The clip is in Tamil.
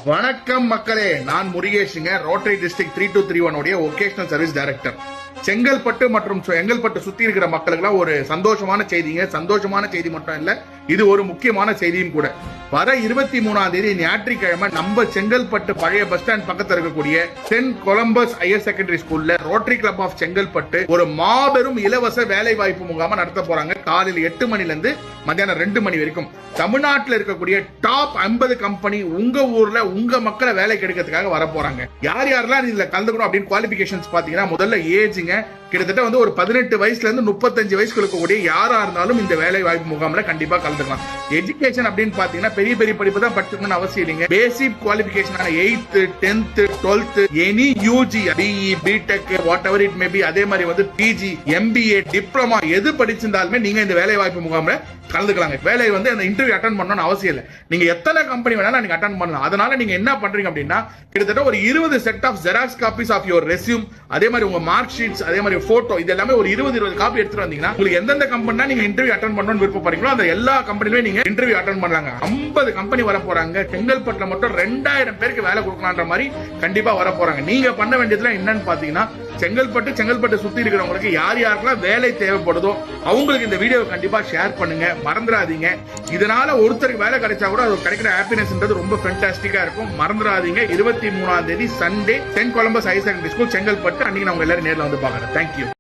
வணக்கம் மக்களே, நான் முருகேஷுங்க. ரோட்டரி டிஸ்ட்ரிக்ட் 3231 உடைய ஒகேஷனல் சர்வீஸ் டைரக்டர். செங்கல்பட்டு மற்றும் செங்கல்பட்டு சுத்தி இருக்கிற மக்களுக்கு ஒரு சந்தோஷமான செய்திங்க. சந்தோஷமான செய்தி மட்டும் இல்ல, இது ஒரு முக்கியமான செய்தியும் கூட. வர 23ஆம் தேதி ஞாயிற்றுக்கிழமை நம்ம செங்கல்பட்டு பழைய பஸ் ஸ்டாண்ட் பக்கத்தில் இருக்கக்கூடிய சென்ட் கொலம்பஸ் ஹையர் செகண்டரி ஸ்கூல்ல ரோட்டரி கிளப் ஆஃப் செங்கல்பட்டு ஒரு மாபெரும் இலவச வேலை வாய்ப்பு முகாம நடத்த போறாங்க. காலையில் 8 மணில இருந்து மத்தியானம் 2 மணி வரைக்கும். தமிழ்நாட்டில் இருக்கக்கூடிய டாப் 50 கம்பெனி உங்க ஊர்ல உங்க மக்களை வேலைக்கு எடுக்கிறதுக்காக வர போறாங்க. யார் யாரெல்லாம் இதுல கலந்துக்கணும் அப்படின்னு குவாலிபிகேஷன்ஸ் பாத்தீங்கன்னா, முதல்ல ஏஜ்ங்க கிட்டத்தட்ட ஒரு 18 வயசுல இருந்து 35 வயசுக்கு இருக்கக்கூடிய யாரா இருந்தாலும் இந்த வேலை வாய்ப்பு முகாம்ல கண்டிப்பா கலந்துக்கலாம். எஜுகேஷன் அப்படின்னு பாத்தீங்கன்னா பெரிய பெரிய படிப்பு தான் படிச்சுக்கணும்னு அவசியம் இல்லைங்க. Basic qualification 8th 10th 12th any UG BE B Tech whatever it may be, அதே மாதிரி பிஜி எம்பிஏ டிப்ளமா எது படிச்சிருந்தாலுமே நீங்க இந்த வேலை வாய்ப்பு முகாம்ல கலந்துக்கலாங்க. வேலை அந்த இன்டர்வியூ அட்டன் பண்ணணும்னு அவசியம் இல்லை. நீங்க எத்தனை கம்பெனி வேணாலும் நீங்க அட்டன் பண்ணலாம். அதனால நீங்க என்ன பண்றீங்க அப்படின்னா, கிட்டத்தட்ட ஒரு 20 set of xerox copies of your resume, அதே மாதிரி உங்க மார்க் ஷீட்ஸ், அதே மாதிரி போட்டோ, இது எல்லாமே ஒரு 20 காப்பி எடுத்துட்டு வந்தீங்கன்னா உங்களுக்கு எந்தெந்த கம்பெனினா நீங்க இன்டர்வியூ அட்டன் பண்ணணும்னு விருப்பப்படுறீங்களோ அந்த எல்லா கம்பெனிலுமே நீங்க இன்டர்வியூ அட்டன் பண்ணலாங்க. 50 கம்பெனி வர போறாங்க. செங்கல்பட்டுல மட்டும் 2000 பேருக்கு வேலை கொடுக்கலான்ற மாதிரி கண்டிப்பா வர போறாங்க. நீங்க பண்ண வேண்டியதுல என்னன்னு பாத்தீங்கன்னா, செங்கல்பட்டு சுத்தி இருக்கிறவங்களுக்கு யார் யாருக்கெல்லாம் வேலை தேவைப்படுதோ அவங்களுக்கு இந்த வீடியோ கண்டிப்பா ஷேர் பண்ணுங்க, மறந்துடாதீங்க. இதனால ஒருத்தருக்கு வேலை கிடைச்சா கூட அது கிடைக்கிற ஹாப்பினஸ்ன்றது ரொம்ப ஃபேண்டாஸ்டிக்கா இருக்கும். மறந்துடாதீங்க. 23ஆம் தேதி Sunday Saint Columbus higher secondary school Chengalpattu. அன்னைக்கு நான் உங்க எல்லாரும் நேர்ல வந்து பாக்குறேன். தேங்க்யூ.